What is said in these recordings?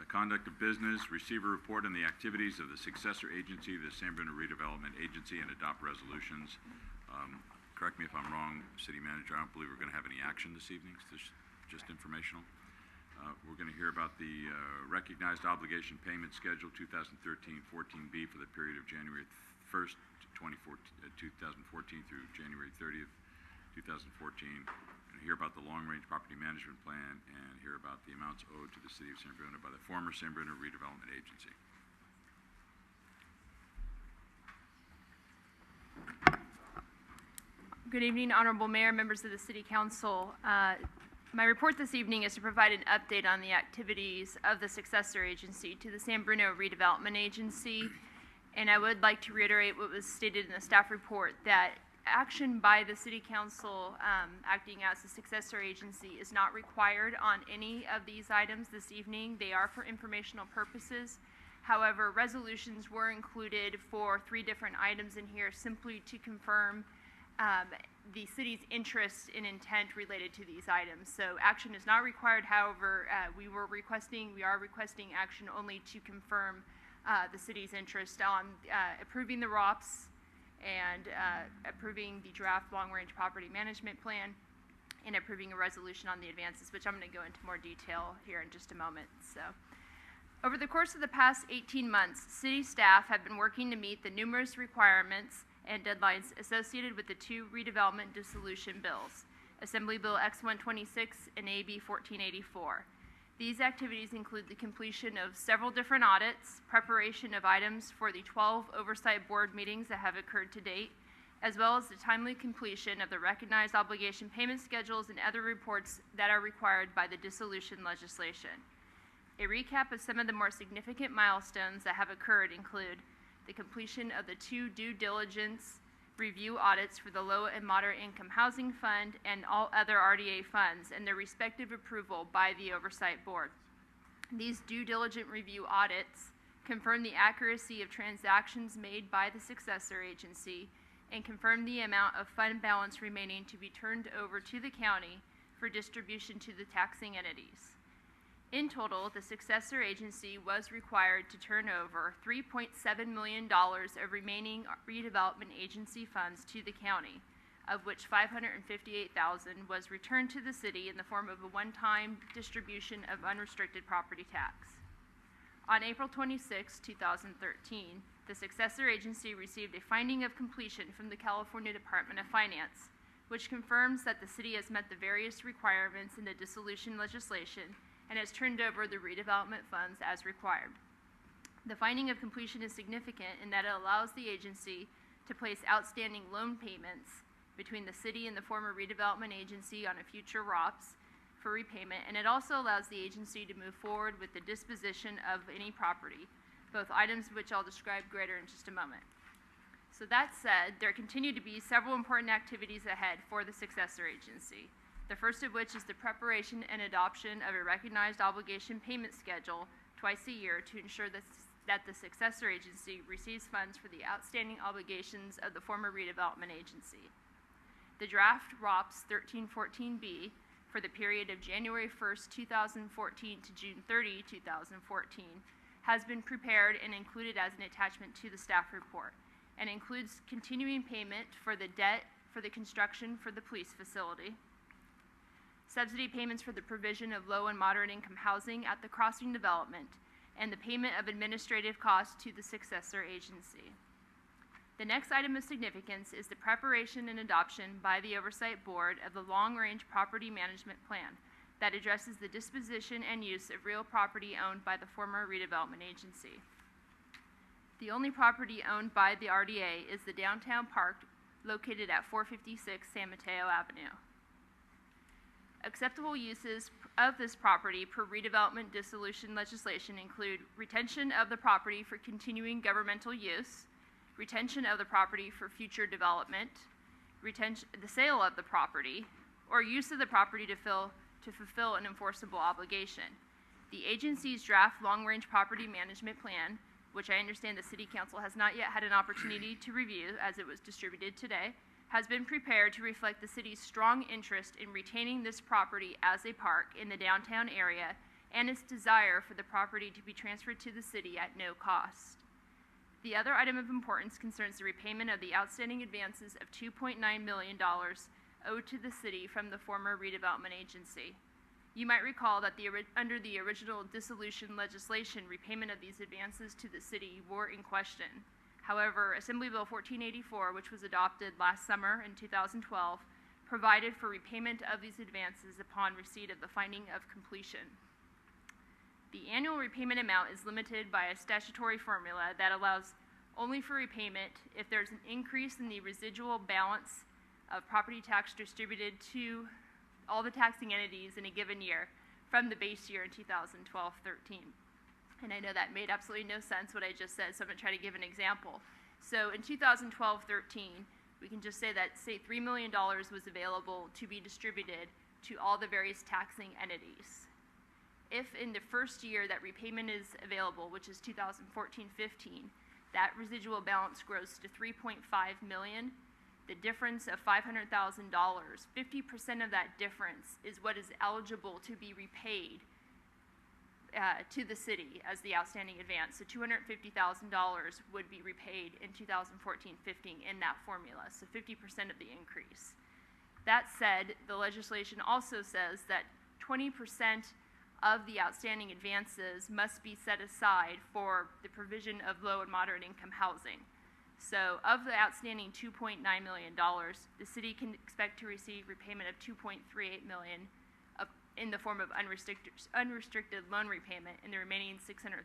Conduct of business, receive a report on the activities of the successor agency, the San Bruno Redevelopment Agency, and adopt resolutions. Correct me if I'm wrong, City Manager, I don't believe we're going to have any action this evening. This is just informational. We're going to hear about the Recognized Obligation Payment Schedule 2013-14B for the period of January 1st, 2014 through January 30th, 2014. And hear about the Long-Range Property Management Plan and hear about the amounts owed to the City of San Bruno by the former San Bruno Redevelopment Agency. Good evening, Honorable Mayor, members of the City Council. My report this evening is to provide an update on the activities of the successor agency to the San Bruno Redevelopment Agency. And I would like to reiterate what was stated in the staff report, that action by the City Council acting as the successor agency is not required on any of these items this evening. They are for informational purposes. However, resolutions were included for 3 different items in here simply to confirm the city's interest and intent related to these items. So action is not required. However, we are requesting action only to confirm the city's interest on approving the ROPS and approving the draft long-range property management plan and approving a resolution on the advances, which I'm going to go into more detail here in just a moment. So, over the course of the past 18 months, city staff have been working to meet the numerous requirements and deadlines associated with the 2 redevelopment dissolution bills, Assembly Bill X-126 and AB 1484. These activities include the completion of several different audits, preparation of items for the 12 oversight board meetings that have occurred to date, as well as the timely completion of the recognized obligation payment schedules and other reports that are required by the dissolution legislation. A recap of some of the more significant milestones that have occurred include the completion of the 2 due diligence review audits for the Low and Moderate Income Housing Fund and all other RDA funds and their respective approval by the Oversight Board. These due diligence review audits confirm the accuracy of transactions made by the successor agency and confirm the amount of fund balance remaining to be turned over to the county for distribution to the taxing entities. In total, the successor agency was required to turn over $3.7 million of remaining redevelopment agency funds to the county, of which $558,000 was returned to the city in the form of a one-time distribution of unrestricted property tax. On April 26, 2013, the successor agency received a finding of completion from the California Department of Finance, which confirms that the city has met the various requirements in the dissolution legislation and has turned over the redevelopment funds as required. The finding of completion is significant in that it allows the agency to place outstanding loan payments between the city and the former redevelopment agency on a future ROPS for repayment, and it also allows the agency to move forward with the disposition of any property, both items which I'll describe greater in just a moment. So that said, there continue to be several important activities ahead for the successor agency. The first of which is the preparation and adoption of a recognized obligation payment schedule twice a year to ensure that the successor agency receives funds for the outstanding obligations of the former redevelopment agency. The draft ROPS 1314B for the period of January 1st, 2014 to June 30, 2014 has been prepared and included as an attachment to the staff report and includes continuing payment for the debt for the construction for the police facility, subsidy payments for the provision of low and moderate income housing at the crossing development, and the payment of administrative costs to the successor agency. The next item of significance is the preparation and adoption by the Oversight Board of the Long-Range Property Management Plan that addresses the disposition and use of real property owned by the former redevelopment agency. The only property owned by the RDA is the downtown park located at 456 San Mateo Avenue. Acceptable uses of this property per redevelopment dissolution legislation include retention of the property for continuing governmental use, retention of the property for future development, the sale of the property, or use of the property to fulfill an enforceable obligation. The agency's draft long-range property management plan, which I understand the City Council has not yet had an opportunity to review as it was distributed today, has been prepared to reflect the city's strong interest in retaining this property as a park in the downtown area and its desire for the property to be transferred to the city at no cost. The other item of importance concerns the repayment of the outstanding advances of $2.9 million owed to the city from the former redevelopment agency. You might recall that under the original dissolution legislation, repayment of these advances to the city were in question. However, Assembly Bill 1484, which was adopted last summer in 2012, provided for repayment of these advances upon receipt of the finding of completion. The annual repayment amount is limited by a statutory formula that allows only for repayment if there's an increase in the residual balance of property tax distributed to all the taxing entities in a given year from the base year in 2012-13. And I know that made absolutely no sense what I just said, so I'm going to try to give an example. So in 2012-13, we can just say that, say, $3 million was available to be distributed to all the various taxing entities. If in the first year that repayment is available, which is 2014-15, that residual balance grows to $3.5 million, the difference of $500,000, 50% of that difference is what is eligible to be repaid to the city as the outstanding advance. So $250,000 would be repaid in 2014-15 in that formula, so 50% of the increase. That said, the legislation also says that 20% of the outstanding advances must be set aside for the provision of low and moderate income housing. So of the outstanding $2.9 million, the city can expect to receive repayment of $2.38 million in the form of unrestricted loan repayment, and the remaining $600,000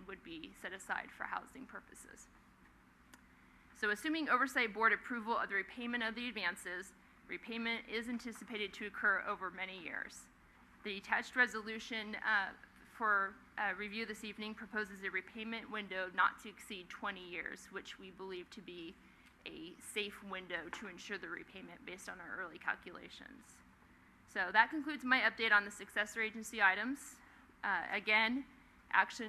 would be set aside for housing purposes. So assuming Oversight Board approval of the repayment of the advances, repayment is anticipated to occur over many years. The attached resolution for review this evening proposes a repayment window not to exceed 20 years, which we believe to be a safe window to ensure the repayment based on our early calculations. So that concludes my update on the successor agency items. Again,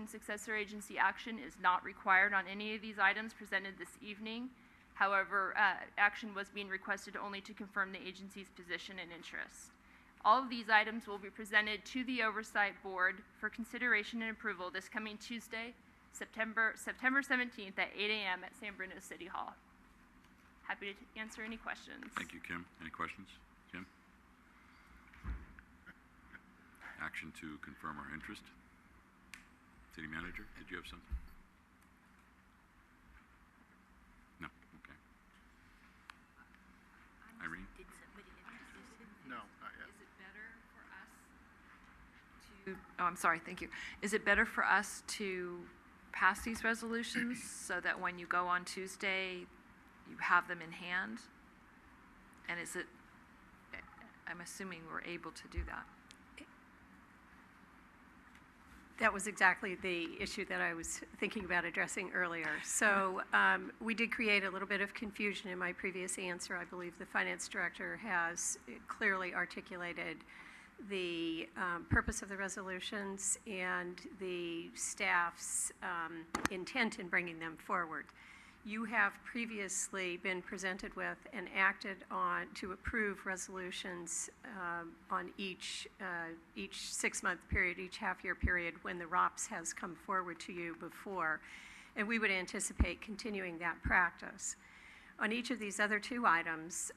successor agency action is not required on any of these items presented this evening. However, action was being requested only to confirm the agency's position and interest. All of these items will be presented to the Oversight Board for consideration and approval this coming Tuesday, September 17th at 8 a.m. at San Bruno City Hall. Happy to answer any questions. Thank you, Kim. Any questions? Kim? Action to confirm our interest. City Manager, did you have something? No? Okay. Irene? Did somebody introduce it? No, not yet. Is it better for us to... Oh, I'm sorry, thank you. Is it better for us to pass these resolutions so that when you go on Tuesday, you have them in hand? And is it... I'm assuming we're able to do that. That was exactly the issue that I was thinking about addressing earlier. So we did create a little bit of confusion in my previous answer. I believe the finance director has clearly articulated the purpose of the resolutions and the staff's intent in bringing them forward. You have previously been presented with and acted on to approve resolutions on each 6-month period, each half-year period when the ROPS has come forward to you before, and we would anticipate continuing that practice. On each of these other 2 items,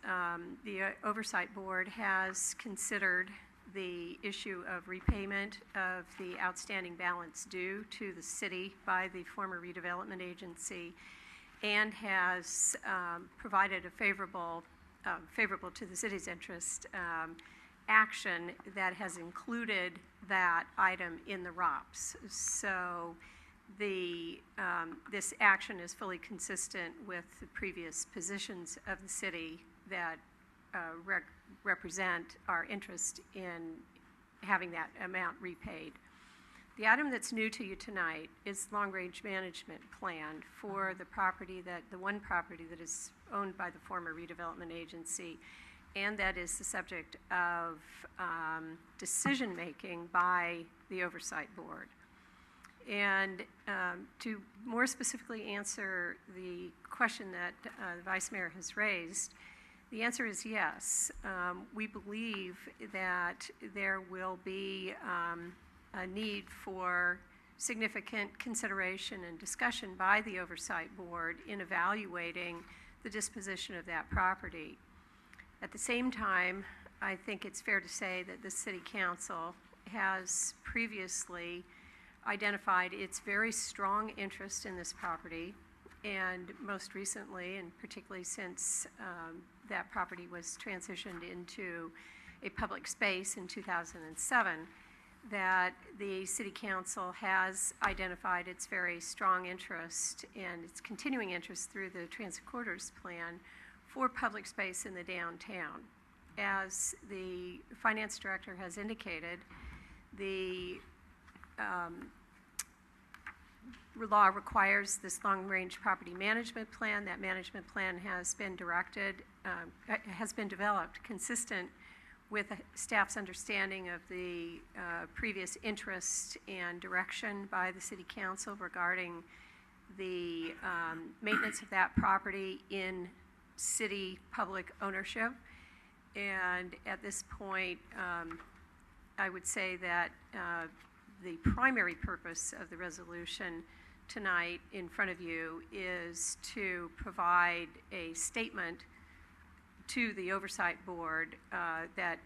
the Oversight Board has considered the issue of repayment of the outstanding balance due to the city by the former redevelopment agency, and has provided a favorable to the city's interest action that has included that item in the ROPS. So this action is fully consistent with the previous positions of the city that represent our interest in having that amount repaid. The item that's new to you tonight is long-range management plan for the one property that is owned by the former redevelopment agency, and that is the subject of decision-making by the Oversight Board. And to more specifically answer the question that the Vice Mayor has raised, the answer is yes. We believe that there will be a need for significant consideration and discussion by the Oversight Board in evaluating the disposition of that property. At the same time, I think it's fair to say that the City Council has previously identified its very strong interest in this property, and most recently, and particularly since that property was transitioned into a public space in 2007, that the City Council has identified its very strong interest and its continuing interest through the Transit Corridors Plan for public space in the downtown. As the Finance Director has indicated, the law requires this long-range property management plan. That management plan has been developed consistent with staff's understanding of the previous interest and direction by the City Council regarding the maintenance of that property in city public ownership. And at this point, I would say that the primary purpose of the resolution tonight in front of you is to provide a statement to the Oversight Board that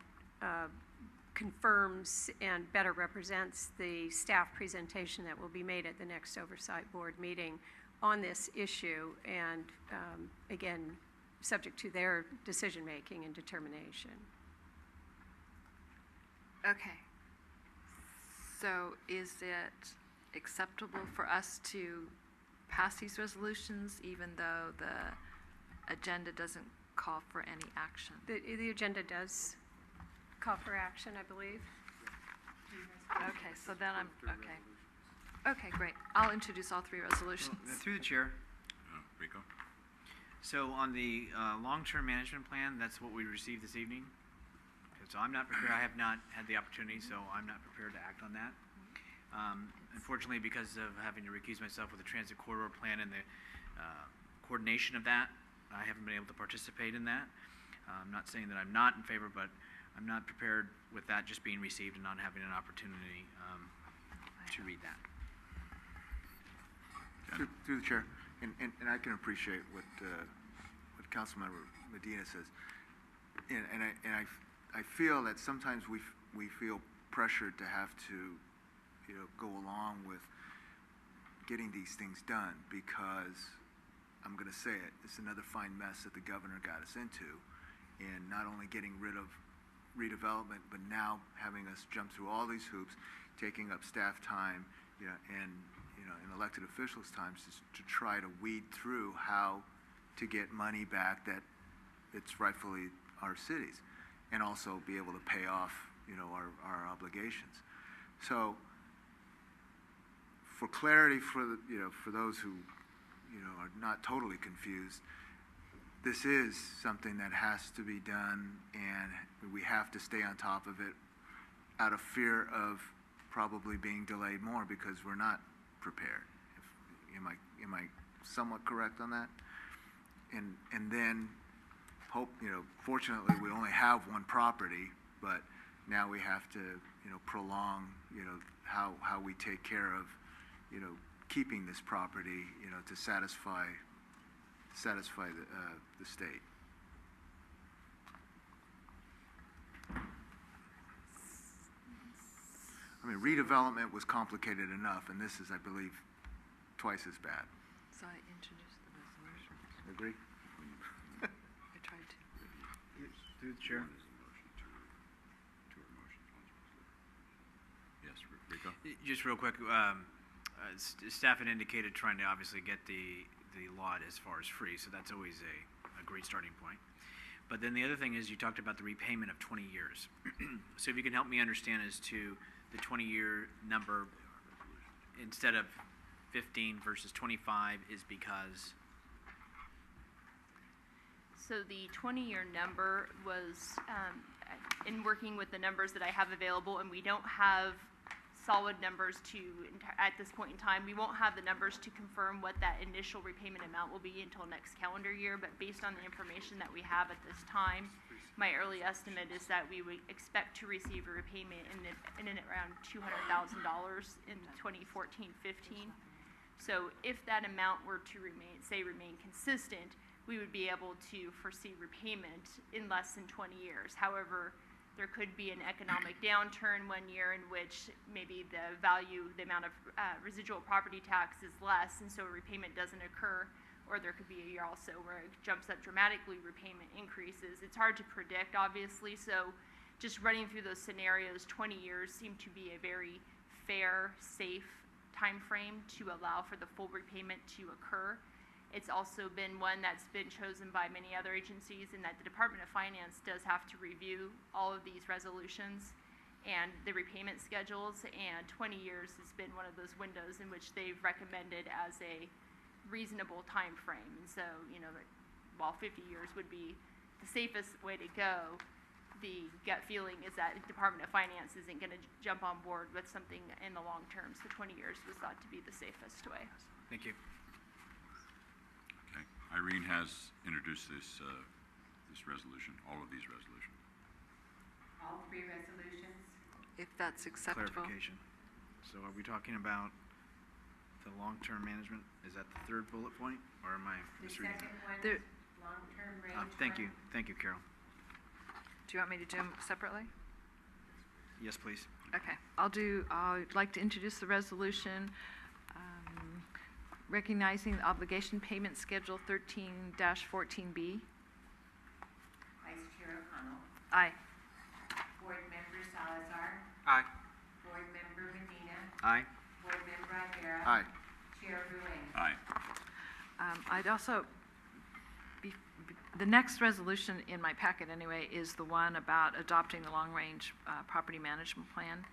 confirms and better represents the staff presentation that will be made at the next Oversight Board meeting on this issue, and again, subject to their decision-making and determination. Okay. So is it acceptable for us to pass these resolutions even though the agenda doesn't call for any action? The agenda does call for action, I believe. Okay, so then okay. Okay, great. I'll introduce all three resolutions. Well, through the chair. Rico? So on the long-term management plan, that's what we received this evening. So I'm not prepared. I have not had the opportunity, so I'm not prepared to act on that. Unfortunately, because of having to recuse myself with the transit corridor plan and the coordination of that, I haven't been able to participate in that. I'm not saying that I'm not in favor, but I'm not prepared with that just being received and not having an opportunity to read that. Through the chair, and I can appreciate what Councilmember Medina says, and I feel that sometimes we feel pressured to have to, go along with getting these things done because I'm going to say it, it's another fine mess that the governor got us into, and not only getting rid of redevelopment, but now having us jump through all these hoops, taking up staff time, and elected officials' times to try to weed through how to get money back that it's rightfully our cities, and also be able to pay off, our obligations. So, for clarity, for those who, are not totally confused, this is something that has to be done, and we have to stay on top of it out of fear of probably being delayed more because we're not prepared. Am I somewhat correct on that? And then hope, fortunately we only have one property, but now we have to, prolong, how we take care of, keeping this property, to satisfy the state. I mean, redevelopment was complicated enough, and this is, I believe, twice as bad. So I introduced the resolution. Agree? I tried to. Through the chair. Yes, Rico? Just real quick, staff had indicated trying to obviously get the lot as far as free, so that's always a great starting point. But then the other thing is you talked about the repayment of 20 years. So if you can help me understand as to the 20-year number instead of 15 versus 25 is because? So the 20-year number was, in working with the numbers that I have available, and we don't have solid numbers at this point in time. We won't have the numbers to confirm what that initial repayment amount will be until next calendar year, but based on the information that we have at this time, my early estimate is that we would expect to receive a repayment in around $200,000 in 2014-15. So if that amount were to remain consistent, we would be able to foresee repayment in less than 20 years. However, there could be an economic downturn one year in which maybe the amount of residual property tax is less, and so a repayment doesn't occur. Or there could be a year also where it jumps up dramatically, repayment increases. It's hard to predict, obviously, so just running through those scenarios, 20 years seem to be a very fair, safe time frame to allow for the full repayment to occur. It's also been one that's been chosen by many other agencies, in that the Department of Finance does have to review all of these resolutions and the repayment schedules, and 20 years has been one of those windows in which they've recommended as a reasonable time frame. And so, while 50 years would be the safest way to go, the gut feeling is that the Department of Finance isn't going to jump on board with something in the long term. So 20 years was thought to be the safest way. Thank you. Okay. Irene has introduced this resolution, all of these resolutions. All three resolutions? If that's acceptable. Clarification. So are we talking about the long-term management? Is that the third bullet point, or am I The misreading second that? one is long-term range. Thank you. Thank you, Carol. Do you want me to do them separately? Yes, please. Okay, I'd like to introduce the resolution recognizing the obligation payment schedule 13-14B. Vice Chair O'Connell. Aye. Board Member Salazar. Aye. Board Member Medina. Aye. Board Member Rivera. Aye. Chair Ruane. Aye. I'd also, the next resolution in my packet anyway is the one about adopting the long-range property management plan.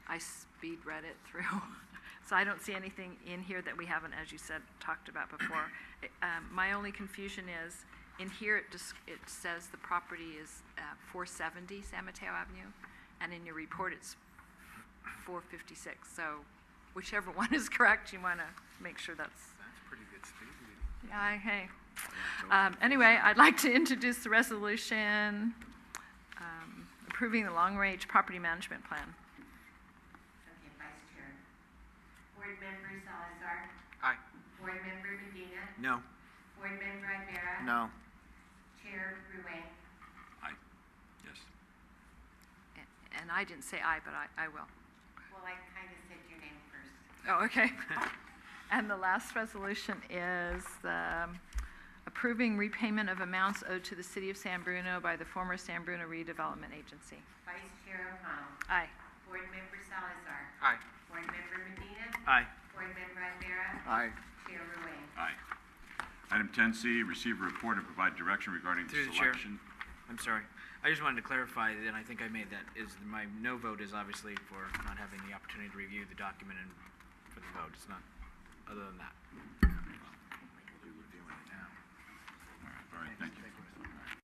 I speed read it through, so I don't see anything in here that we haven't, as you said, talked about before. My only confusion is, in here it says the property is 470 San Mateo Avenue, and in your report it's 456. So whichever one is correct, you want to make sure that's. That's pretty good speed. Yeah, hey. Anyway, I'd like to introduce the resolution approving the long-range property management plan. Okay, Vice Chair. Board Member Salazar. Aye. Board Member Medina. No. Board Member Rivera. No. Chair Ruane. Aye. Yes. And I didn't say aye, but I will. Well, I kind of said your name first. Oh, okay. And the last resolution is approving repayment of amounts owed to the City of San Bruno by the former San Bruno Redevelopment Agency. Vice Chair O'Connell. Aye. Board Member Salazar. Aye. Board Member Medina. Aye. Board Member Rivera. Aye. Chair Ruane. Aye. Item 10C, receive a report and provide direction regarding the Through the chair. selection. I'm sorry. I just wanted to clarify, and I think I made that, is my no vote is obviously for not having the opportunity to review the document and for the vote. It's not other than that. All right, thank you.